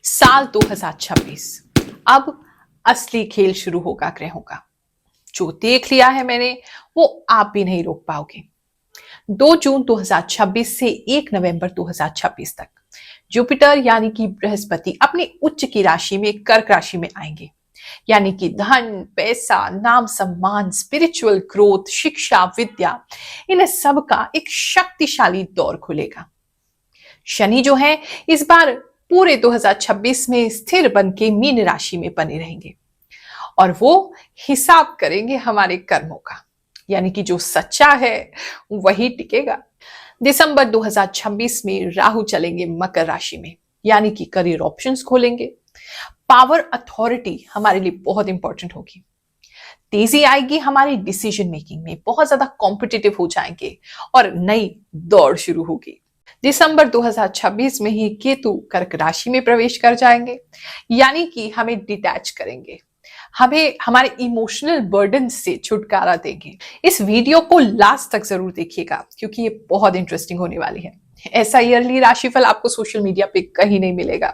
साल 2026 अब असली खेल शुरू होगा ग्रहों का। जो देख लिया है मैंने वो आप भी नहीं रोक पाओगे। 2 जून 2026 से 1 नवंबर 2026 तक जुपिटर यानी कि बृहस्पति अपनी उच्च की राशि में कर्क राशि में आएंगे। यानी कि धन, पैसा, नाम सम्मान, स्पिरिचुअल ग्रोथ, शिक्षा, विद्या, इन सब का एक शक्तिशाली दौर खुलेगा। शनि जो है इस बार पूरे 2026 में स्थिर बन के मीन राशि में बने रहेंगे और वो हिसाब करेंगे हमारे कर्मों का। यानी कि जो सच्चा है वही टिकेगा। दिसंबर 2026 में राहु चलेंगे मकर राशि में, यानी कि करियर ऑप्शंस खोलेंगे। पावर अथॉरिटी हमारे लिए बहुत इंपॉर्टेंट होगी। तेजी आएगी हमारी डिसीजन मेकिंग में, बहुत ज्यादा कॉम्पिटिटिव हो जाएंगे और नई दौड़ शुरू होगी। दिसंबर 2026 में ही केतु कर्क राशि में प्रवेश कर जाएंगे, यानी कि हमें डिटैच करेंगे, हमें हमारे इमोशनल बर्डन से छुटकारा देंगे। इस वीडियो को लास्ट तक जरूर देखिएगा क्योंकि ये बहुत इंटरेस्टिंग होने वाली है। ऐसा ईयरली राशिफल आपको सोशल मीडिया पे कहीं नहीं मिलेगा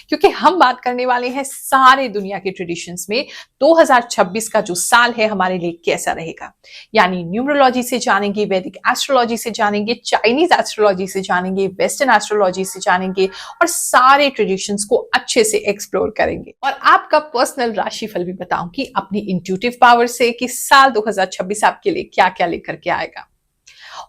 क्योंकि हम बात करने वाले हैं सारे दुनिया के ट्रेडिशंस में 2026 का जो साल है हमारे लिए कैसा रहेगा। यानी न्यूमरोलॉजी से जानेंगे, वैदिक एस्ट्रोलॉजी से जानेंगे, चाइनीज एस्ट्रोलॉजी से जानेंगे, वेस्टर्न एस्ट्रोलॉजी से जानेंगे और सारे ट्रेडिशंस को अच्छे से एक्सप्लोर करेंगे। और आपका पर्सनल राशिफल भी बताऊंगी अपनी इंट्यूटिव पावर से कि साल 2026 आपके लिए क्या क्या लेकर के आएगा।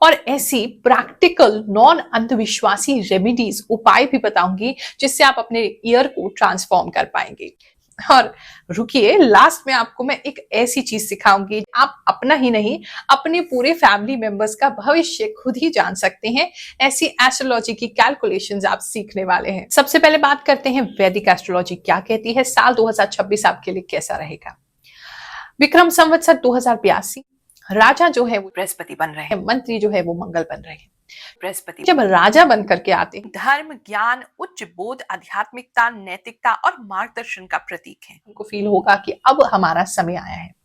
और ऐसी प्रैक्टिकल नॉन अंधविश्वासी रेमेडीज, उपाय भी बताऊंगी जिससे आप अपने ईयर को ट्रांसफॉर्म कर पाएंगे। और रुकिए, लास्ट में आपको मैं एक ऐसी चीज सिखाऊंगी आप अपना ही नहीं अपने पूरे फैमिली मेंबर्स का भविष्य खुद ही जान सकते हैं। ऐसी एस्ट्रोलॉजी की कैलकुलेशंस आप सीखने वाले हैं। सबसे पहले बात करते हैं वैदिक एस्ट्रोलॉजी क्या कहती है, साल 2026 आपके लिए कैसा रहेगा। विक्रम संवत्सर 2082 राजा जो है वो बृहस्पति बन रहे हैं, मंत्री जो है वो मंगल बन रहे हैं। बृहस्पति जब राजा बन करके आते हैं, धर्म, ज्ञान, उच्च बोध, आध्यात्मिकता, नैतिकता और मार्गदर्शन का प्रतीक है। उनको फील होगा कि अब हमारा समय आया है।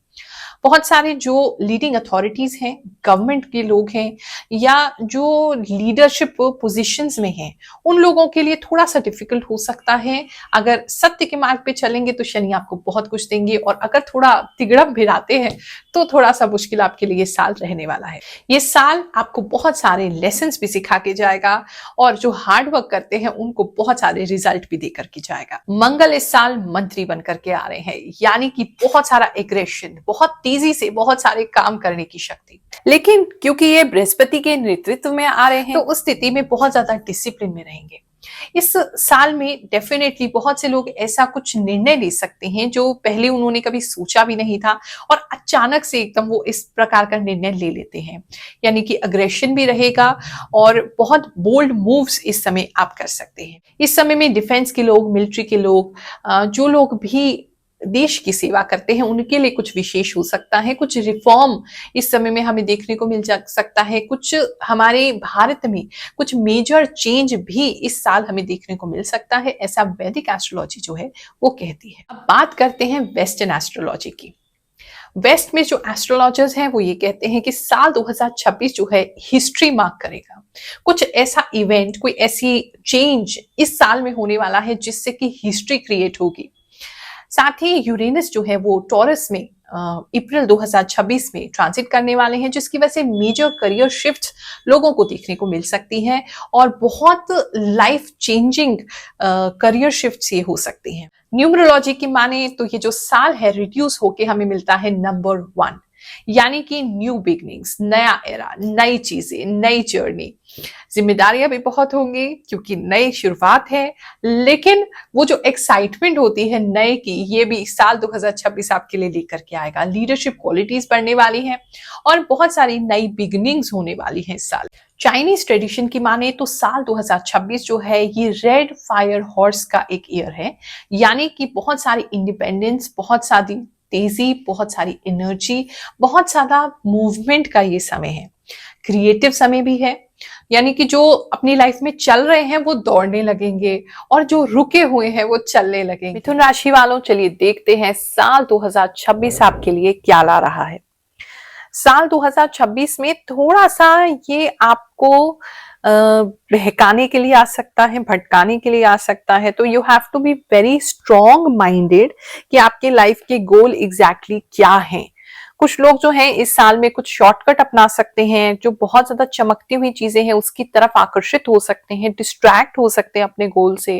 बहुत सारे जो लीडिंग अथॉरिटीज हैं, गवर्नमेंट के लोग हैं या जो लीडरशिप पोजीशंस में हैं, उन लोगों के लिए थोड़ा सा डिफिकल्ट हो सकता है। अगर सत्य के मार्ग पे चलेंगे तो शनि आपको बहुत कुछ देंगे और अगर थोड़ा तिगड़म भिड़ाते हैं तो थोड़ा सा मुश्किल आपके लिए ये साल रहने वाला है। ये साल आपको बहुत सारे लेसन्स भी सिखा के जाएगा और जो हार्ड वर्क करते हैं उनको बहुत सारे रिजल्ट भी देकर के जाएगा। मंगल इस साल मंत्री बनकर के आ रहे हैं, यानी कि बहुत सारा एग्रेशन, बहुत तेजी से बहुत सारे काम करने की शक्ति। लेकिन क्योंकि ये बृहस्पति के नेतृत्व में आ रहे हैं तो उस स्थिति में बहुत ज्यादा डिसिप्लिन में रहेंगे। इस साल में डेफिनेटली बहुत से लोग ऐसा कुछ निर्णय ले सकते हैं जो पहले उन्होंने कभी सोचा भी नहीं था और अचानक से एकदम वो इस प्रकार का निर्णय ले लेते हैं। यानी कि अग्रेशन भी रहेगा और बहुत बोल्ड मूव्स इस समय आप कर सकते हैं। इस समय में डिफेंस के लोग, मिलिट्री के लोग, जो लोग भी देश की सेवा करते हैं उनके लिए कुछ विशेष हो सकता है। कुछ रिफॉर्म इस समय में हमें देखने को मिल सकता है। कुछ हमारे भारत में कुछ मेजर चेंज भी इस साल हमें देखने को मिल सकता है, ऐसा वैदिक एस्ट्रोलॉजी जो है वो कहती है। अब बात करते हैं वेस्टर्न एस्ट्रोलॉजी की। वेस्ट में जो एस्ट्रोलॉजर्स हैं वो ये कहते हैं कि साल 2026 जो है हिस्ट्री मार्क करेगा। कुछ ऐसा इवेंट, कोई ऐसी चेंज इस साल में होने वाला है जिससे कि हिस्ट्री क्रिएट होगी। साथ ही यूरेनस जो है वो टॉरस में अप्रैल 2026 में ट्रांजिट करने वाले हैं, जिसकी वजह से मेजर करियर शिफ्ट लोगों को देखने को मिल सकती हैं और बहुत लाइफ चेंजिंग करियर शिफ्ट ये हो सकती हैं। न्यूमरोलॉजी की माने तो ये जो साल है रिड्यूस होके हमें मिलता है नंबर 1, यानी कि न्यू बिगनिंग्स, नया एरा, नई चीजें, नई जर्नी। जिम्मेदारियां भी बहुत होंगी क्योंकि नई शुरुआत है, लेकिन वो जो एक्साइटमेंट होती है नए की, ये भी साल 2026 आपके लिए लेकर के आएगा। लीडरशिप क्वालिटीज बढ़ने वाली हैं और बहुत सारी नई बिगनिंग्स होने वाली हैं इस साल। चाइनीज ट्रेडिशन की माने तो साल 2026 जो है ये रेड फायर हॉर्स का एक ईयर है, यानी कि बहुत सारी इंडिपेंडेंस, बहुत सारी तेजी, बहुत सारी एनर्जी, बहुत ज्यादा मूवमेंट का ये समय है। क्रिएटिव समय भी है, यानी कि जो अपनी लाइफ में चल रहे हैं वो दौड़ने लगेंगे और जो रुके हुए हैं वो चलने लगेंगे। मिथुन राशि वालों, चलिए देखते हैं साल 2026 आपके लिए क्या ला रहा है। साल 2026 में थोड़ा सा ये आपको बहकाने के लिए आ सकता है, भटकाने के लिए आ सकता है। तो you have to be very strong minded कि आपके लाइफ के गोल एग्जैक्टली क्या हैं। कुछ लोग जो हैं इस साल में कुछ शॉर्टकट अपना सकते हैं, जो बहुत ज्यादा चमकती हुई चीजें हैं उसकी तरफ आकर्षित हो सकते हैं, डिस्ट्रैक्ट हो सकते हैं अपने गोल से,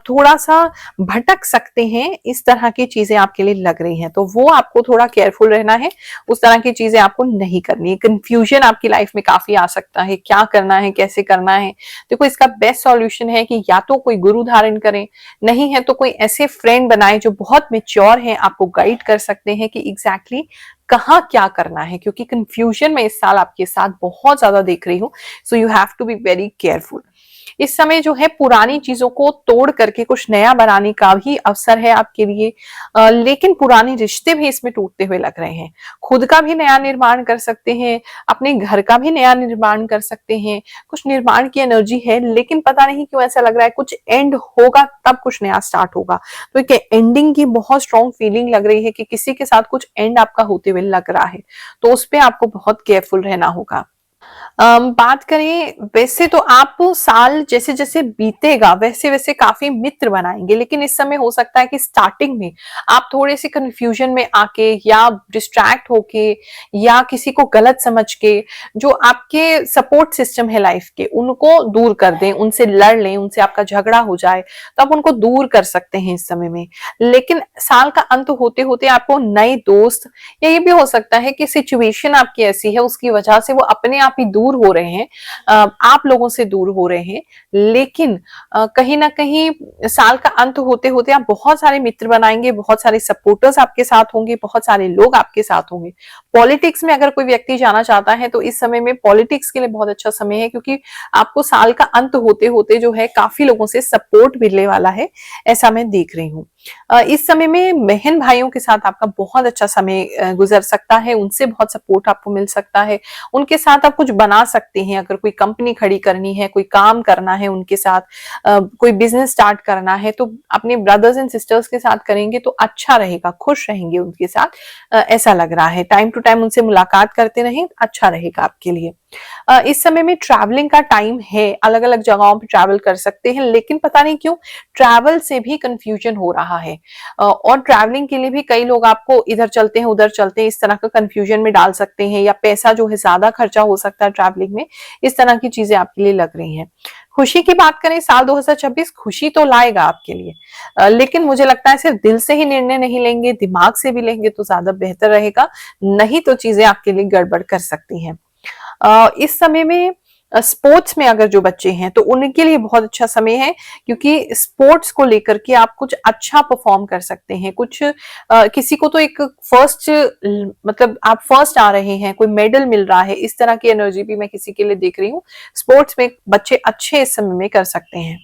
थोड़ा सा भटक सकते हैं। इस तरह की चीजें आपके लिए लग रही हैं, तो वो आपको थोड़ा केयरफुल रहना है। उस तरह की चीजें आपको नहीं करनी है। कंफ्यूजन आपकी लाइफ में काफी आ सकता है, क्या करना है, कैसे करना है। देखो, इसका बेस्ट सॉल्यूशन है कि या तो कोई गुरु धारण करें, नहीं है तो कोई ऐसे फ्रेंड बनाए जो बहुत मेच्योर हैं, आपको गाइड कर सकते हैं कि एग्जैक्टली कहाँ क्या करना है, क्योंकि कंफ्यूजन में इस साल आपके साथ बहुत ज्यादा देख रही हूँ। So you have to be very careful. इस समय जो है पुरानी चीजों को तोड़ करके कुछ नया बनाने का भी अवसर है आपके लिए, लेकिन पुराने रिश्ते भी इसमें टूटते हुए लग रहे हैं। खुद का भी नया निर्माण कर सकते हैं, अपने घर का भी नया निर्माण कर सकते हैं। कुछ निर्माण की एनर्जी है, लेकिन पता नहीं क्यों ऐसा लग रहा है कुछ एंड होगा तब कुछ नया स्टार्ट होगा। तो एक एंडिंग की बहुत स्ट्रॉन्ग फीलिंग लग रही है कि किसी के साथ कुछ एंड आपका होते हुए लग रहा है, तो उस पर आपको बहुत केयरफुल रहना होगा। बात करें, वैसे तो आप साल जैसे जैसे बीतेगा वैसे वैसे काफी मित्र बनाएंगे, लेकिन इस समय हो सकता है कि स्टार्टिंग में आप थोड़े से कंफ्यूजन में आके या डिस्ट्रैक्ट होके या किसी को गलत समझ के जो आपके सपोर्ट सिस्टम है लाइफ के उनको दूर कर दें, उनसे लड़ लें, उनसे आपका झगड़ा हो जाए, तो आप उनको दूर कर सकते हैं इस समय में। लेकिन साल का अंत होते होते आपको नए दोस्त, या ये भी हो सकता है कि सिचुएशन आपकी ऐसी है उसकी वजह से वो अपने आप ही दूर हो रहे हैं, आप लोगों से दूर हो रहे हैं। लेकिन कहीं ना कहीं साल का अंत होते होते आप बहुत सारे मित्र बनाएंगे, बहुत सारे सपोर्टर्स आपके साथ होंगे, बहुत सारे लोग आपके साथ होंगे। पॉलिटिक्स में अगर कोई व्यक्ति जाना चाहता है तो इस समय में पॉलिटिक्स के लिए बहुत अच्छा समय है, क्योंकि आपको साल का अंत होते होते जो है काफी लोगों से सपोर्ट मिलने वाला है, ऐसा मैं देख रही हूँ। इस समय में बहन भाइयों के साथ आपका बहुत अच्छा समय गुजर सकता है, उनसे बहुत सपोर्ट आपको मिल सकता है। उनके साथ आप कुछ बना सकते हैं, अगर कोई कंपनी खड़ी करनी है, कोई काम करना है उनके साथ, कोई बिजनेस स्टार्ट करना है तो अपने ब्रदर्स एंड सिस्टर्स के साथ करेंगे तो अच्छा रहेगा, खुश रहेंगे उनके साथ, ऐसा लग रहा है। टाइम टू टाइम उनसे मुलाकात करते रहें, अच्छा रहेगा आपके लिए। इस समय में ट्रैवलिंग का टाइम है, अलग अलग जगहों पे ट्रैवल कर सकते हैं, लेकिन पता नहीं क्यों ट्रैवल से भी कंफ्यूजन हो रहा है। और ट्रैवलिंग के लिए भी कई लोग आपको इधर चलते हैं उधर चलते हैं इस तरह का कंफ्यूजन में डाल सकते हैं, या पैसा जो है ज्यादा खर्चा हो सकता है ट्रैवलिंग में। इस तरह की चीजें आपके लिए लग रही हैं। खुशी की बात करें, साल 2026 खुशी तो लाएगा आपके लिए, लेकिन मुझे लगता है सिर्फ दिल से ही निर्णय नहीं लेंगे, दिमाग से भी लेंगे तो ज्यादा बेहतर रहेगा, नहीं तो चीजें आपके लिए गड़बड़ कर सकती हैं। इस समय में स्पोर्ट्स में अगर जो बच्चे हैं तो उनके लिए बहुत अच्छा समय है, क्योंकि स्पोर्ट्स को लेकर के आप कुछ अच्छा परफॉर्म कर सकते हैं। कुछ किसी को तो एक फर्स्ट, मतलब आप फर्स्ट आ रहे हैं, कोई मेडल मिल रहा है, इस तरह की एनर्जी भी मैं किसी के लिए देख रही हूँ। स्पोर्ट्स में बच्चे अच्छे इस समय में कर सकते हैं।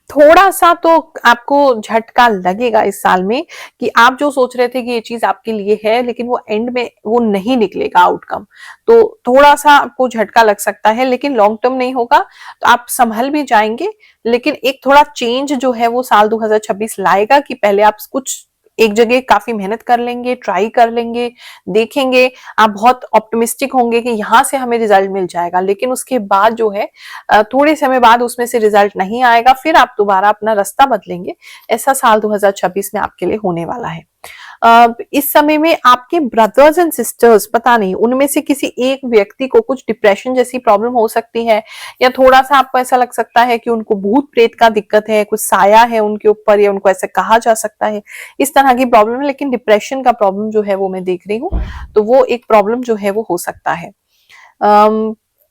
थोड़ा सा तो आपको झटका लगेगा इस साल में कि आप जो सोच रहे थे कि ये चीज आपके लिए है, लेकिन वो एंड में वो नहीं निकलेगा आउटकम, तो थोड़ा सा आपको झटका लग सकता है, लेकिन लॉन्ग टर्म नहीं होगा, तो आप संभल भी जाएंगे। लेकिन एक थोड़ा चेंज जो है वो साल 2026 लाएगा कि पहले आप कुछ एक जगह काफी मेहनत कर लेंगे, ट्राई कर लेंगे, देखेंगे, आप बहुत ऑप्टिमिस्टिक होंगे कि यहाँ से हमें रिजल्ट मिल जाएगा, लेकिन उसके बाद जो है थोड़े समय बाद उसमें से रिजल्ट नहीं आएगा, फिर आप दोबारा अपना रास्ता बदलेंगे। ऐसा साल 2026 में आपके लिए होने वाला है। इस समय में आपके ब्रदर्स एंड सिस्टर्स, पता नहीं उनमें से किसी एक व्यक्ति को कुछ डिप्रेशन जैसी प्रॉब्लम हो सकती है, या थोड़ा सा आपको ऐसा लग सकता है कि उनको भूत प्रेत का दिक्कत है, कुछ साया है उनके ऊपर, या उनको ऐसा कहा जा सकता है, इस तरह की प्रॉब्लम है। लेकिन डिप्रेशन का प्रॉब्लम जो है वो मैं देख रही हूँ, तो वो एक प्रॉब्लम जो है वो हो सकता है।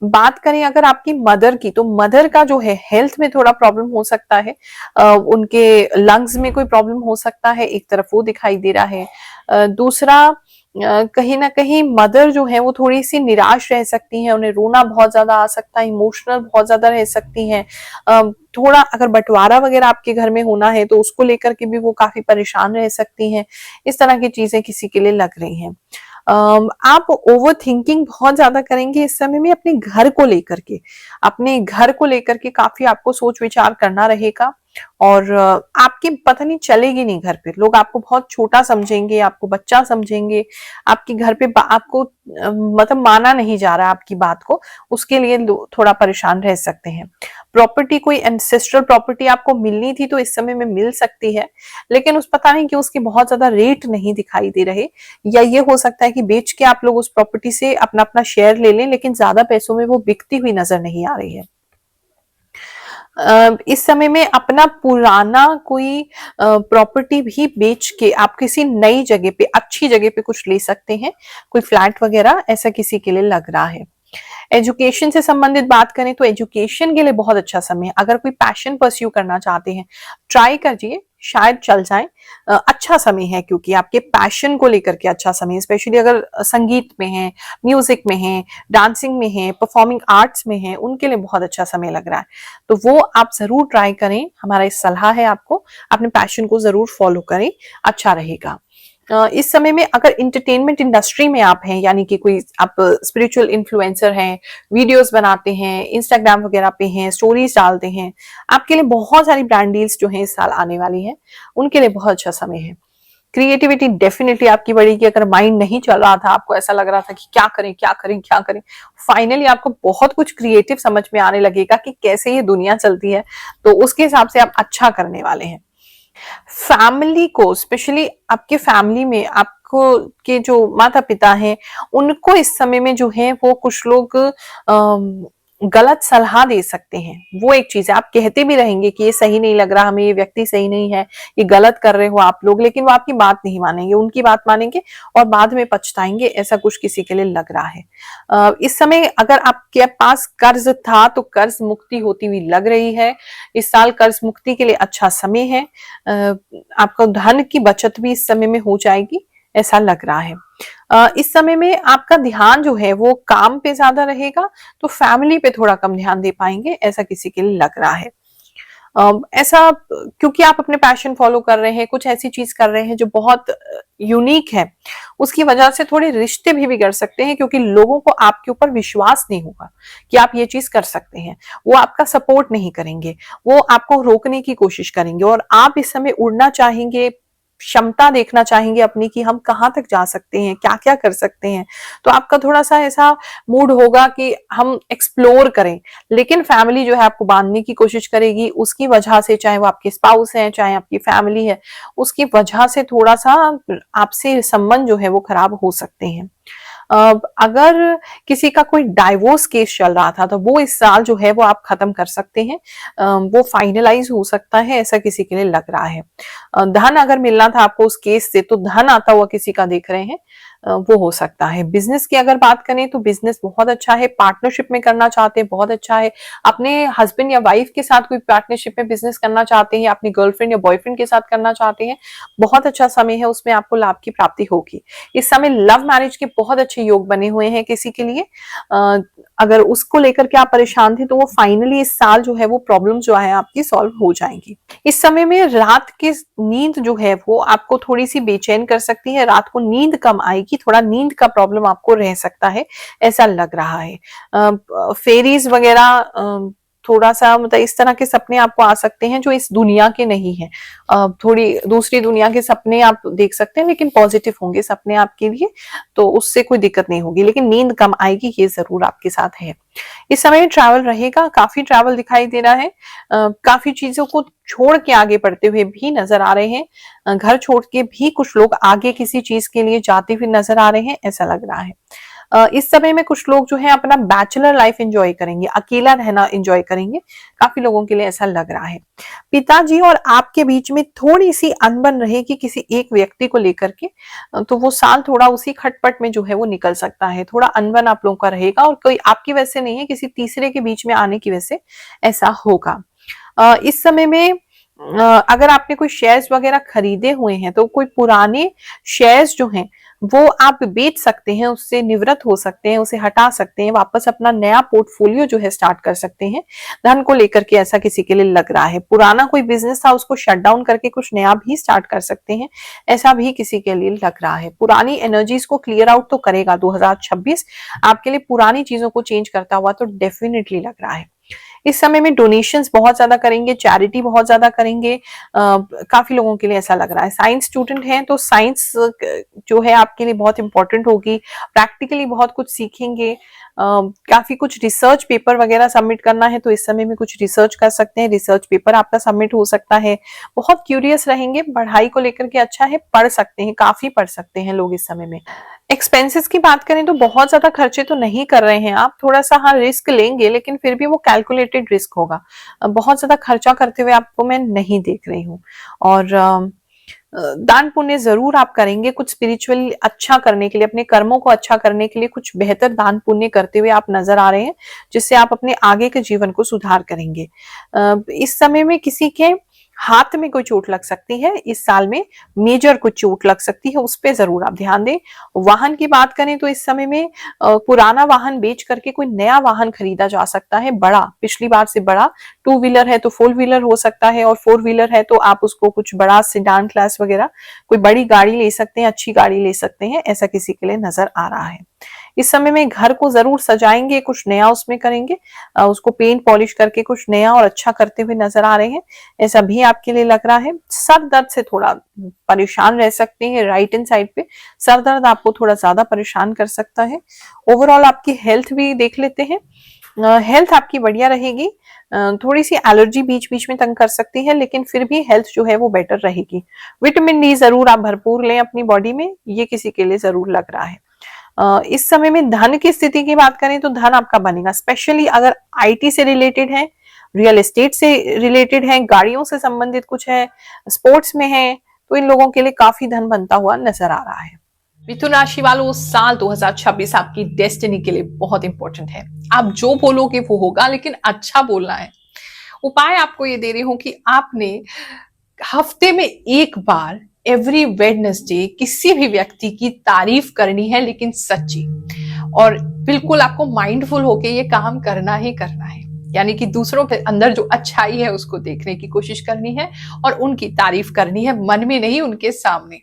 बात करें अगर आपकी मदर की, तो मदर का जो है हेल्थ में थोड़ा प्रॉब्लम हो सकता है, उनके लंग्स में कोई प्रॉब्लम हो सकता है, एक तरफ वो दिखाई दे रहा है। दूसरा, कहीं ना कहीं मदर जो है वो थोड़ी सी निराश रह सकती हैं, उन्हें रोना बहुत ज्यादा आ सकता है, इमोशनल बहुत ज्यादा रह सकती हैं। थोड़ा अगर बंटवारा वगैरह आपके घर में होना है तो उसको लेकर के भी वो काफी परेशान रह सकती हैं। इस तरह की चीजें किसी के लिए लग रही हैं। आप ओवर थिंकिंग बहुत ज्यादा करेंगे इस समय में अपने घर को लेकर के, अपने घर को लेकर के काफी आपको सोच विचार करना रहेगा। और आपकी पता नहीं चलेगी नहीं घर पे, लोग आपको बहुत छोटा समझेंगे, आपको बच्चा समझेंगे, आपके घर पे आपको मतलब माना नहीं जा रहा आपकी बात को, उसके लिए थोड़ा परेशान रह सकते हैं। प्रॉपर्टी, कोई एंसेस्ट्रल प्रॉपर्टी आपको मिलनी थी तो इस समय में मिल सकती है, लेकिन उस पता नहीं कि उसकी बहुत ज्यादा रेट नहीं दिखाई दे रहे, या ये हो सकता है कि बेच के आप लोग उस प्रॉपर्टी से अपना अपना शेयर ले लें, लेकिन ज्यादा पैसों में वो बिकती हुई नजर नहीं आ रही है। इस समय में अपना पुराना कोई प्रॉपर्टी भी बेच के आप किसी नई जगह पे, अच्छी जगह पे कुछ ले सकते हैं, कोई फ्लैट वगैरह, ऐसा किसी के लिए लग रहा है। एजुकेशन से संबंधित बात करें तो एजुकेशन के लिए बहुत अच्छा समय है। अगर कोई पैशन परस्यू करना चाहते हैं, ट्राई करिए, शायद चल जाए। अच्छा समय है, क्योंकि आपके पैशन को लेकर के अच्छा समय, स्पेशली अगर संगीत में है, म्यूजिक में है, डांसिंग में है, परफॉर्मिंग आर्ट्स में है, उनके लिए बहुत अच्छा समय लग रहा है। तो वो आप जरूर ट्राई करें, हमारा इस सलाह है आपको, अपने पैशन को जरूर फॉलो करें, अच्छा रहेगा। इस समय में अगर इंटरटेनमेंट इंडस्ट्री में आप हैं, यानी कि कोई आप स्पिरिचुअल इन्फ्लुएंसर हैं, वीडियोस बनाते हैं, इंस्टाग्राम वगैरह पे हैं, स्टोरीज डालते हैं, आपके लिए बहुत सारी ब्रांड डील्स जो हैं इस साल आने वाली हैं, उनके लिए बहुत अच्छा समय है। क्रिएटिविटी डेफिनेटली आपकी बढ़ेगी। अगर माइंड नहीं चल रहा था, आपको ऐसा लग रहा था कि क्या करें क्या करें क्या करें, फाइनली आपको बहुत कुछ क्रिएटिव समझ में आने लगेगा कि कैसे ये दुनिया चलती है, तो उसके हिसाब से आप अच्छा करने वाले हैं। फैमिली को, स्पेशली आपके फैमिली में आपको के जो माता पिता हैं, उनको इस समय में जो है वो कुछ लोग गलत सलाह दे सकते हैं। वो एक चीज है, आप कहते भी रहेंगे कि ये सही नहीं लग रहा हमें, ये व्यक्ति सही नहीं है, ये गलत कर रहे हो आप लोग, लेकिन वो आपकी बात नहीं मानेंगे, उनकी बात मानेंगे और बाद में पछताएंगे। ऐसा कुछ किसी के लिए लग रहा है। इस समय अगर आपके पास कर्ज था तो कर्ज मुक्ति होती हुई लग रही है। इस साल कर्ज मुक्ति के लिए अच्छा समय है। आपको धन की बचत भी इस समय में हो जाएगी, ऐसा लग रहा है। इस समय में आपका ध्यान जो है वो काम पे ज्यादा रहेगा, तो फैमिली पे थोड़ा कम ध्यान दे पाएंगे, ऐसा किसी के लिए लग रहा है। ऐसा क्योंकि आप अपने पैशन फॉलो कर रहे हैं, कुछ ऐसी चीज कर रहे हैं जो बहुत यूनिक है, उसकी वजह से थोड़े रिश्ते भी बिगड़ सकते हैं, क्योंकि लोगों को आपके ऊपर विश्वास नहीं होगा कि आप ये चीज कर सकते हैं। वो आपका सपोर्ट नहीं करेंगे, वो आपको रोकने की कोशिश करेंगे, और आप इस समय उड़ना चाहेंगे, क्षमता देखना चाहेंगे अपनी कि हम कहाँ तक जा सकते हैं, क्या क्या कर सकते हैं। तो आपका थोड़ा सा ऐसा मूड होगा कि हम एक्सप्लोर करें, लेकिन फैमिली जो है आपको बांधने की कोशिश करेगी, उसकी वजह से, चाहे वो आपके स्पाउस है, चाहे आपकी फैमिली है, उसकी वजह से थोड़ा सा आपसे संबंध जो है वो खराब हो सकते हैं। अगर किसी का कोई डाइवोर्स केस चल रहा था तो वो इस साल जो है वो आप खत्म कर सकते हैं, वो फाइनलाइज हो सकता है, ऐसा किसी के लिए लग रहा है। धन अगर मिलना था आपको उस केस से, तो धन आता हुआ किसी का देख रहे हैं, वो हो सकता है। बिजनेस की अगर बात करें तो बिजनेस बहुत अच्छा है, पार्टनरशिप में करना चाहते हैं बहुत अच्छा है, अपने हस्बैंड या वाइफ के साथ कोई पार्टनरशिप में बिजनेस करना चाहते हैं, अपनी गर्लफ्रेंड या बॉयफ्रेंड के साथ करना चाहते हैं, बहुत अच्छा समय है, उसमें आपको लाभ की प्राप्ति होगी। इस समय लव मैरिज के बहुत अच्छे योग बने हुए हैं किसी के लिए। अगर उसको लेकर के आप परेशान थे तो वो फाइनली इस साल जो है वो प्रॉब्लम जो है आपकी सॉल्व हो जाएंगी। इस समय में रात की नींद जो है वो आपको थोड़ी सी बेचैन कर सकती है, रात को नींद कम आएगी, थोड़ा नींद का प्रॉब्लम आपको रह सकता है, ऐसा लग रहा है। फेरीज वगैरह थोड़ा सा मतलब इस तरह के सपने आपको आ सकते हैं जो इस दुनिया के नहीं है, थोड़ी दूसरी दुनिया के सपने आप देख सकते हैं, लेकिन पॉजिटिव होंगे सपने आपके लिए, तो उससे कोई दिक्कत नहीं होगी, लेकिन नींद कम आएगी, ये जरूर आपके साथ है। इस समय ट्रैवल रहेगा, काफी ट्रैवल दिखाई दे रहा है, काफी चीजों को छोड़ के आगे बढ़ते हुए भी नजर आ रहे हैं, घर छोड़ के भी कुछ लोग आगे किसी चीज के लिए जाते हुए नजर आ रहे हैं, ऐसा लग रहा है। इस समय में कुछ लोग जो है अपना बैचलर लाइफ एंजॉय करेंगे, अकेला रहना एंजॉय करेंगे, काफी लोगों के लिए ऐसा लग रहा है। पिताजी और आपके बीच में थोड़ी सी अनबन रहेगी किसी एक व्यक्ति को लेकर के, तो वो साल थोड़ा उसी खटपट में जो है वो निकल सकता है, थोड़ा अनबन आप लोगों का रहेगा, और कोई आपकी वजह से नहीं है, किसी तीसरे के बीच में आने की वजह से ऐसा होगा। इस समय में अगर आपने कोई शेयर्स वगैरह खरीदे हुए हैं तो कोई पुराने शेयर्स जो हैं वो आप बेच सकते हैं, उससे निवृत्त हो सकते हैं, उसे हटा सकते हैं, वापस अपना नया पोर्टफोलियो जो है स्टार्ट कर सकते हैं। धन को लेकर के ऐसा किसी के लिए लग रहा है। पुराना कोई बिजनेस था उसको शट डाउन करके कुछ नया भी स्टार्ट कर सकते हैं, ऐसा भी किसी के लिए लग रहा है। पुरानी एनर्जीज को क्लियर आउट तो करेगा 2026 आपके लिए, पुरानी चीजों को चेंज करता हुआ तो डेफिनेटली लग रहा है। इस समय में डोनेशंस बहुत ज्यादा करेंगे, चैरिटी बहुत ज्यादा करेंगे। काफी लोगों के लिए ऐसा लग रहा है। साइंस स्टूडेंट हैं तो साइंस जो है आपके लिए बहुत इंपॉर्टेंट होगी। प्रैक्टिकली बहुत कुछ सीखेंगे। काफी कुछ रिसर्च पेपर वगैरह सबमिट करना है तो इस समय में कुछ रिसर्च कर सकते हैं। रिसर्च पेपर आपका सबमिट हो सकता है। बहुत क्यूरियस रहेंगे, पढ़ाई को लेकर के अच्छा है, पढ़ सकते हैं, काफी पढ़ सकते हैं लोग इस समय में। एक्सपेंसेस की बात करें तो बहुत ज्यादा खर्चे तो नहीं कर रहे हैं आप, थोड़ा सा हाँ रिस्क लेंगे, लेकिन फिर भी वो कैलकुलेटेड रिस्क होगा। बहुत ज्यादा खर्चा करते हुए आपको मैं नहीं देख रही हूँ। और दान पुण्य जरूर आप करेंगे, कुछ स्पिरिचुअली अच्छा करने के लिए, अपने कर्मों को अच्छा करने के लिए कुछ बेहतर दान पुण्य करते हुए आप नजर आ रहे हैं, जिससे आप अपने आगे के जीवन को सुधार करेंगे। इस समय में किसी के हाथ में कोई चोट लग सकती है, इस साल में मेजर कुछ चोट लग सकती है, उस पे जरूर आप ध्यान दें। वाहन की बात करें तो इस समय में पुराना वाहन बेच करके कोई नया वाहन खरीदा जा सकता है, बड़ा, पिछली बार से बड़ा। 2 व्हीलर है तो 4 व्हीलर हो सकता है, और 4 व्हीलर है तो आप उसको कुछ बड़ा सेडान क्लास वगैरह कोई बड़ी गाड़ी ले सकते हैं, अच्छी गाड़ी ले सकते हैं, ऐसा किसी के लिए नजर आ रहा है। इस समय में घर को जरूर सजाएंगे, कुछ नया उसमें करेंगे, उसको पेंट पॉलिश करके कुछ नया और अच्छा करते हुए नजर आ रहे हैं, ऐसा भी आपके लिए लग रहा है। सर दर्द से थोड़ा परेशान रह सकते हैं, राइट हैंड साइड पे सर दर्द आपको थोड़ा ज्यादा परेशान कर सकता है। ओवरऑल आपकी हेल्थ भी देख लेते हैं। हेल्थ आपकी बढ़िया रहेगी। थोड़ी सी एलर्जी बीच बीच में तंग कर सकती है, लेकिन फिर भी हेल्थ जो है वो बेटर रहेगी। विटामिन डी जरूर आप भरपूर लें अपनी बॉडी में, ये किसी के लिए जरूर लग रहा है। इस समय में धन की स्थिति की बात करें तो धन आपका बनेगा, स्पेशली अगर आईटी से रिलेटेड है, रियल एस्टेट से रिलेटेड है, गाड़ियों से संबंधित कुछ है, स्पोर्ट्स में है, तो इन लोगों के लिए काफी धन बनता हुआ नजर आ रहा है। मिथुन राशि वालों, साल 2026 आपकी डेस्टिनी के लिए बहुत इंपॉर्टेंट है। आप जो बोलोगे वो होगा, लेकिन अच्छा बोलना है। उपाय आपको ये दे रही हूं कि आपने हफ्ते में एक बार एवरी वेडनेसडे किसी भी व्यक्ति की तारीफ करनी है, लेकिन सच्ची। और बिल्कुल आपको माइंडफुल होके ये काम करना ही करना है, यानी कि दूसरों के अंदर जो अच्छाई है उसको देखने की कोशिश करनी है और उनकी तारीफ करनी है, मन में नहीं, उनके सामने।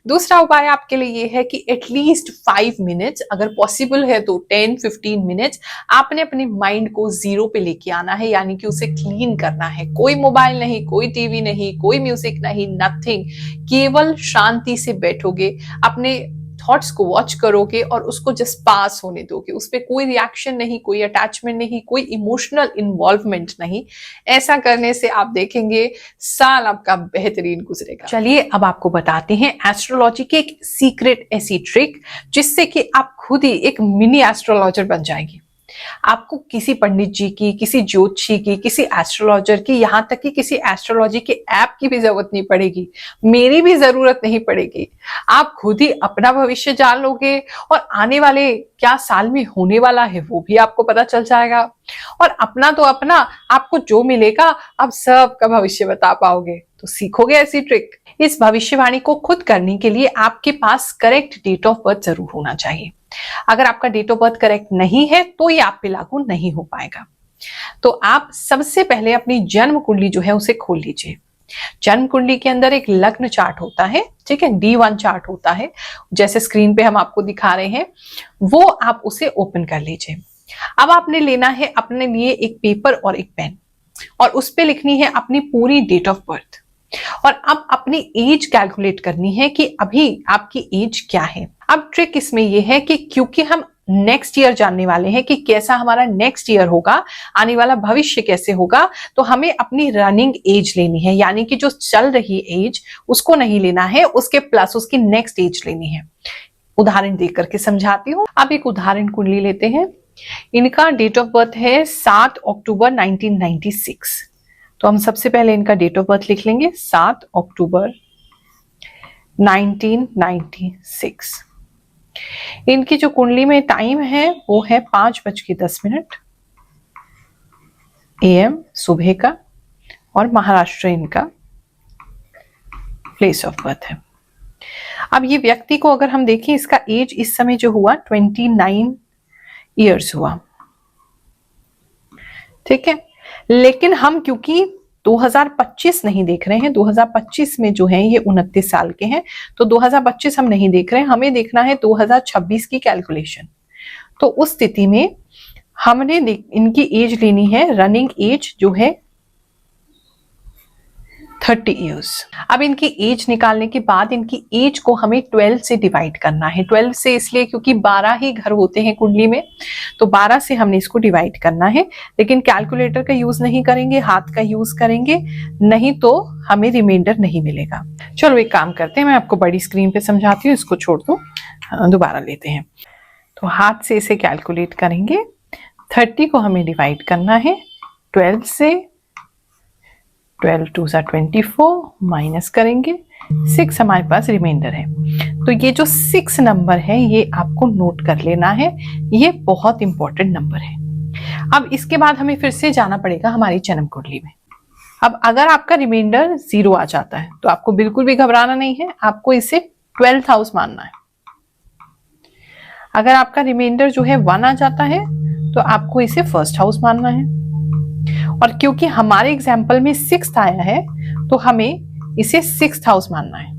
दूसरा उपाय आपके लिए ये है कि एटलीस्ट 5 मिनट्स, अगर पॉसिबल है तो 10-15 मिनट्स, आपने अपने माइंड को जीरो पे लेके आना है, यानी कि उसे क्लीन करना है। कोई मोबाइल नहीं, कोई टीवी नहीं, कोई म्यूजिक नहीं, नथिंग। केवल शांति से बैठोगे, अपने थॉट्स को वॉच करोगे और उसको जस्ट पास होने दोगे। उस पर कोई रिएक्शन नहीं, कोई अटैचमेंट नहीं, कोई इमोशनल इन्वॉल्वमेंट नहीं। ऐसा करने से आप देखेंगे साल आपका बेहतरीन गुजरेगा। चलिए अब आपको बताते हैं एस्ट्रोलॉजी की एक सीक्रेट ऐसी ट्रिक, जिससे कि आप खुद ही एक मिनी एस्ट्रोलॉजर बन जाएंगे। आपको किसी पंडित जी की, किसी ज्योतिषी की, किसी एस्ट्रोलॉजर की, यहां तक कि किसी एस्ट्रोलॉजी के ऐप की भी जरूरत नहीं पड़ेगी, मेरी भी जरूरत नहीं पड़ेगी। आप खुद ही अपना भविष्य जान लोगे और आने वाले क्या साल में होने वाला है वो भी आपको पता चल जाएगा। और अपना तो अपना, आपको जो मिलेगा आप सबका भविष्य बता पाओगे। तो सीखोगे ऐसी ट्रिक। इस भविष्यवाणी को खुद करने के लिए आपके पास करेक्ट डेट ऑफ बर्थ जरूर होना चाहिए। अगर आपका डेट ऑफ बर्थ करेक्ट नहीं है तो ये आप पे लागू नहीं हो पाएगा। तो आप सबसे पहले अपनी जन्म कुंडली जो है उसे खोल लीजिए। जन्म कुंडली के अंदर एक लग्न चार्ट होता है, ठीक है, D1 चार्ट होता है, जैसे स्क्रीन पे हम आपको दिखा रहे हैं, वो आप उसे ओपन कर लीजिए। अब आपने लेना है अपने लिए एक पेपर और एक पेन, और उस पे लिखनी है अपनी पूरी डेट ऑफ बर्थ। और अब अपनी एज कैलकुलेट करनी है कि अभी आपकी एज क्या है। अब ट्रिक इसमें यह है कि क्योंकि हम नेक्स्ट ईयर जानने वाले हैं कि कैसा हमारा नेक्स्ट ईयर होगा, आने वाला भविष्य कैसे होगा, तो हमें अपनी रनिंग एज लेनी है, यानी कि जो चल रही एज उसको नहीं लेना है, उसके प्लस उसकी नेक्स्ट एज लेनी है। उदाहरण देकर के समझाती हूँ। अब एक उदाहरण कुंडली लेते हैं। इनका डेट ऑफ बर्थ है 7 अक्टूबर 1996। तो हम सबसे पहले इनका डेट ऑफ बर्थ लिख लेंगे, 7 अक्टूबर 1996। इनकी जो कुंडली में टाइम है वो है 5:10 AM सुबह का, और महाराष्ट्र इनका प्लेस ऑफ बर्थ है। अब ये व्यक्ति को अगर हम देखें, इसका एज इस समय जो हुआ 29 ईयर्स हुआ, ठीक है। लेकिन हम क्योंकि 2025 नहीं देख रहे हैं, 2025 में जो है ये 29 साल के हैं, तो 2025 हम नहीं देख रहे हैं, हमें देखना है 2026 की कैलकुलेशन। तो उस स्थिति में हमने इनकी एज लेनी है, रनिंग एज जो है 30 इयर्स। अब इनकी एज निकालने के बाद इनकी एज को हमें 12 से डिवाइड करना है। 12 से इसलिए क्योंकि 12 ही घर होते हैं कुंडली में, तो 12 से हमने इसको डिवाइड करना है। लेकिन कैलकुलेटर का यूज नहीं करेंगे, हाथ का यूज करेंगे, नहीं तो हमें रिमाइंडर नहीं मिलेगा। चलो एक काम करते हैं, मैं आपको बड़ी स्क्रीन पे समझाती हूँ, इसको छोड़ दो, दोबारा लेते हैं। तो हाथ से इसे कैलकुलेट करेंगे। 30 को हमें डिवाइड करना है 12 से, 12 2 24 माइनस करेंगे 6 हमारे पास रिमाइंडर है। तो ये जो 6 नंबर है ये आपको नोट कर लेना है, ये बहुत इंपॉर्टेंट नंबर है। अब इसके बाद हमें फिर से जाना पड़ेगा हमारी जन्म कुंडली में। अब अगर आपका रिमाइंडर 0 आ जाता है तो आपको बिल्कुल भी घबराना नहीं है, आपको इसे 12th हाउस मानना है। अगर आपका रिमाइंडर जो है 1 आ जाता है तो आपको इसे 1st हाउस मानना है। और क्योंकि हमारे एग्जाम्पल में 6th आया है तो हमें इसे 6th हाउस मानना है।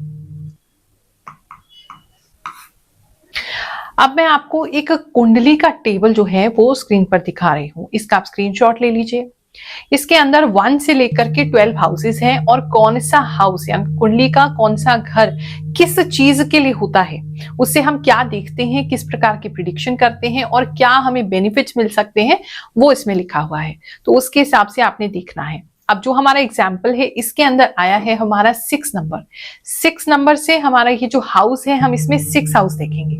अब मैं आपको एक कुंडली का टेबल जो है वो स्क्रीन पर दिखा रही हूं, इसका आप स्क्रीनशॉट ले लीजिए। इसके अंदर 1 से लेकर के 12 हाउसेस हैं और कौन सा हाउस यानी कुंडली का कौन सा घर किस चीज के लिए होता है, उससे हम क्या देखते हैं, किस प्रकार की प्रिडिक्शन करते हैं और क्या हमें बेनिफिट्स मिल सकते हैं, वो इसमें लिखा हुआ है। तो उसके हिसाब से आपने देखना है। अब जो हमारा एग्जाम्पल है इसके अंदर आया है हमारा 6 नंबर। 6 नंबर से हमारा ये जो हाउस है हम इसमें 6 हाउस देखेंगे।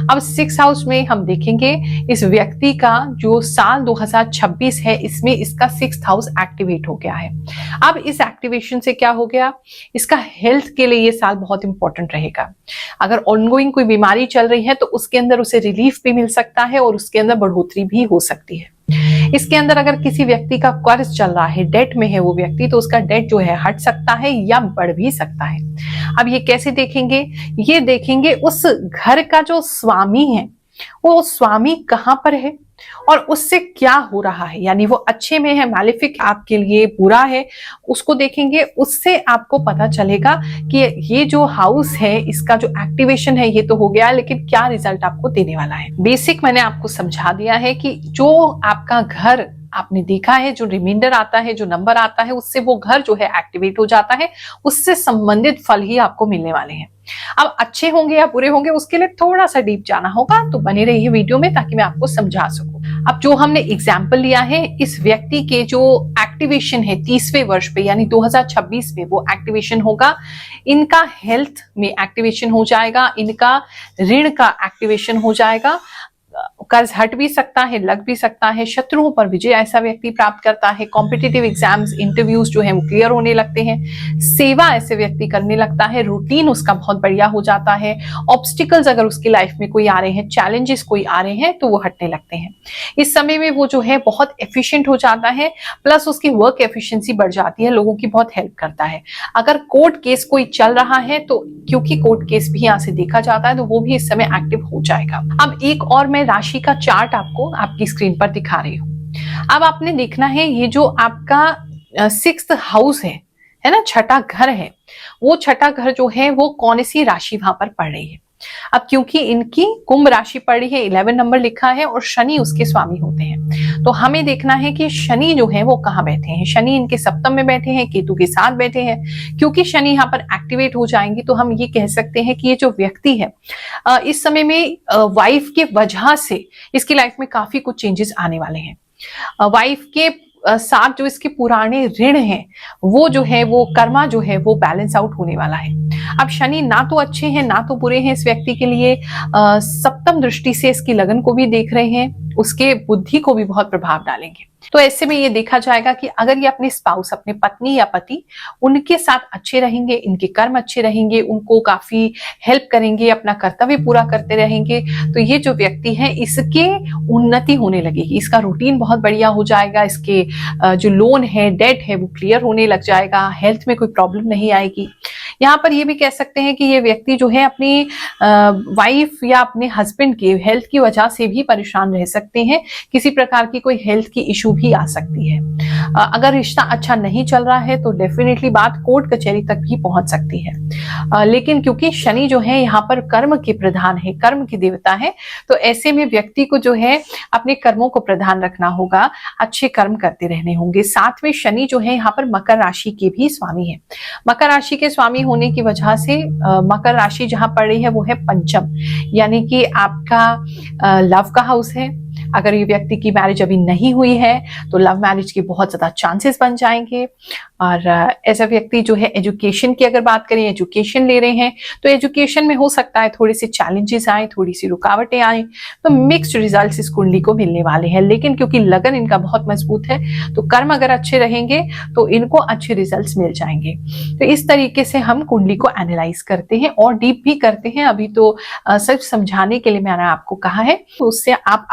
अब 6 हाउस में हम देखेंगे इस व्यक्ति का जो साल 2026 है इसमें इसका 6th हाउस एक्टिवेट हो गया है। अब इस एक्टिवेशन से क्या हो गया, इसका हेल्थ के लिए ये साल बहुत इंपॉर्टेंट रहेगा। अगर ऑनगोइंग कोई बीमारी चल रही है तो उसके अंदर उसे रिलीफ भी मिल सकता है और उसके अंदर बढ़ोतरी भी हो सकती है। इसके अंदर अगर किसी व्यक्ति का कर्ज चल रहा है, डेट में है वो व्यक्ति, तो उसका डेट जो है हट सकता है या बढ़ भी सकता है। अब ये कैसे देखेंगे, ये देखेंगे उस घर का जो स्वामी है वो स्वामी कहां पर है और उससे क्या हो रहा है, यानी वो अच्छे में है, मैलेफिक आपके लिए बुरा है, उसको देखेंगे। उससे आपको पता चलेगा कि ये जो हाउस है इसका जो एक्टिवेशन है ये तो हो गया, लेकिन क्या रिजल्ट आपको देने वाला है। बेसिक मैंने आपको समझा दिया है कि जो आपका घर आपने देखा है, जो रिमाइंडर आता है, जो नंबर आता है, उससे वो घर जो है एक्टिवेट हो जाता है, उससे संबंधित फल ही आपको मिलने वाले हैं। अब अच्छे होंगे या बुरे होंगे उसके लिए थोड़ा सा डीप जाना होगा, तो बने रहिए वीडियो में ताकि मैं आपको समझा सकूं। अब जो हमने एग्जाम्पल लिया है इस व्यक्ति के जो एक्टिवेशन है 30वें वर्ष पे यानी 2026 में वो एक्टिवेशन होगा। इनका हेल्थ में एक्टिवेशन हो जाएगा, इनका ऋण का एक्टिवेशन हो जाएगा, कर्ज हट भी सकता है, लग भी सकता है, शत्रुओं पर विजय ऐसा व्यक्ति प्राप्त करता है, कॉम्पिटिटिव एग्जाम्स इंटरव्यूज जो है वो क्लियर होने लगते हैं, सेवा ऐसे व्यक्ति करने लगता है, रूटीन उसका बहुत बढ़िया हो जाता है, ऑब्स्टिकल्स अगर उसकी लाइफ में कोई आ रहे हैं, चैलेंजेस कोई आ रहे हैं तो वो हटने लगते हैं। इस समय में वो जो है बहुत एफिशिएंट हो जाता है, प्लस उसकी वर्क एफिशिएंसी बढ़ जाती है, लोगों की बहुत हेल्प करता है। अगर कोर्ट केस कोई चल रहा है तो क्योंकि कोर्ट केस भी यहाँ से देखा जाता है तो वो भी इस समय एक्टिव हो जाएगा। अब एक और मैं राशि का चार्ट आपको आपकी स्क्रीन पर दिखा रही हूं। अब आपने देखना है ये जो आपका 6th हाउस है ना, छठा घर है, वो छठा घर जो है वो कौन सी राशि वहां पर पड़ रही है। अब क्योंकि इनकी कुंभ राशि पड़ी है, 11 नंबर लिखा है और शनि उसके स्वामी होते हैं, तो हमें देखना है कि शनि जो है वो कहाँ बैठे हैं। शनि इनके सप्तम में बैठे हैं, केतु के साथ बैठे हैं। क्योंकि शनि यहाँ पर एक्टिवेट हो जाएंगे तो हम ये कह सकते हैं कि ये जो व्यक्ति है इस समय में वाइफ के वजह से इसकी लाइफ में काफी कुछ चेंजेस आने वाले हैं। वाइफ के साथ जो इसके पुराने ऋण हैं वो जो है वो कर्मा जो है वो बैलेंस आउट होने वाला है। अब शनि ना तो अच्छे हैं ना तो बुरे हैं इस व्यक्ति के लिए, सप्तम दृष्टि से इसकी लगन को भी देख रहे हैं, उसके बुद्धि को भी बहुत प्रभाव डालेंगे। तो ऐसे में ये देखा जाएगा कि अगर ये अपने स्पाउस, अपने पत्नी या पति, उनके साथ अच्छे रहेंगे, इनके कर्म अच्छे रहेंगे, उनको काफी हेल्प करेंगे, अपना कर्तव्य पूरा करते रहेंगे, तो ये जो व्यक्ति है इसके उन्नति होने लगेगी, इसका रूटीन बहुत बढ़िया हो जाएगा, इसके जो लोन है, डेट है वो क्लियर होने लग जाएगा, हेल्थ में कोई प्रॉब्लम नहीं आएगी। यहाँ पर ये भी कह सकते हैं कि ये व्यक्ति जो है अपनी वाइफ या अपने हस्बैंड की हेल्थ की वजह से भी परेशान रह सकते हैं। किसी प्रकार की कोई हेल्थ की इशू भी आ सकती है। अगर रिश्ता अच्छा नहीं चल रहा है तो डेफिनेटली बात कोर्ट कचहरी तक भी पहुंच सकती है। लेकिन क्योंकि शनि जो है यहाँ पर कर्म के प्रधान है, कर्म की देवता है, तो ऐसे में व्यक्ति को जो है अपने कर्मों को प्रधान रखना होगा, अच्छे कर्म करते रहने होंगे। साथ में शनि जो है यहाँ पर मकर राशि के भी स्वामी है। मकर राशि के स्वामी होने की वजह से मकर राशि जहां पड़ रही है वो है पंचम, यानी कि आपका लव का हाउस है। अगर ये व्यक्ति की मैरिज अभी नहीं हुई है तो लव मैरिज के बहुत ज्यादा चांसेस बन जाएंगे। और ऐसा व्यक्ति जो है एजुकेशन की अगर बात करें, एजुकेशन ले रहे हैं तो एजुकेशन में हो सकता है थोड़े से चैलेंजेस आए, थोड़ी सी रुकावटें आए, तो मिक्स्ड रिजल्ट्स इस कुंडली को मिलने वाले हैं। लेकिन क्योंकि लगन इनका बहुत मजबूत है तो कर्म अगर अच्छे रहेंगे तो इनको अच्छे रिजल्ट्स मिल जाएंगे। तो इस तरीके से हम कुंडली को एनालाइज करते हैं और डीप भी करते हैं। अभी तो सिर्फ समझाने के लिए मैंने आपको कहा है, तो उससे आप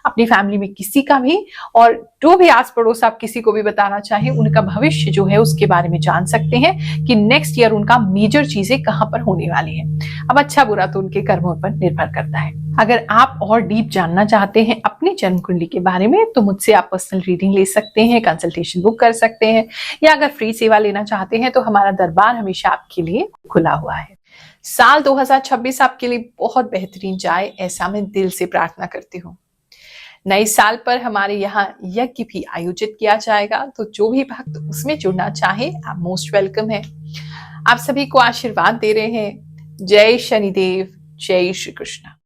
अपनी फैमिली में किसी का भी और जो भी आस पड़ोस आप किसी को भी बताना चाहें, उनका भविष्य जो है उसके बारे में जान सकते हैं कि नेक्स्ट ईयर उनका मेजर चीजें कहां पर होने वाली हैं। अब अच्छा बुरा तो उनके कर्मों पर निर्भर करता है। अगर आप और डीप जानना चाहते हैं अपनी जन्म कुंडली के बारे में तो मुझसे आप पर्सनल रीडिंग ले सकते हैं, कंसल्टेशन बुक कर सकते हैं, या अगर फ्री सेवा लेना चाहते हैं तो हमारा दरबार हमेशा आपके लिए खुला हुआ है। साल 2026 आपके लिए बहुत बेहतरीन जाए, ऐसा मैं दिल से प्रार्थना करती हूँ। नए साल पर हमारे यहाँ यज्ञ भी आयोजित किया जाएगा, तो जो भी भक्त उसमें जुड़ना चाहे आप मोस्ट वेलकम है। आप सभी को आशीर्वाद दे रहे हैं। जय शनिदेव, जय श्री कृष्ण।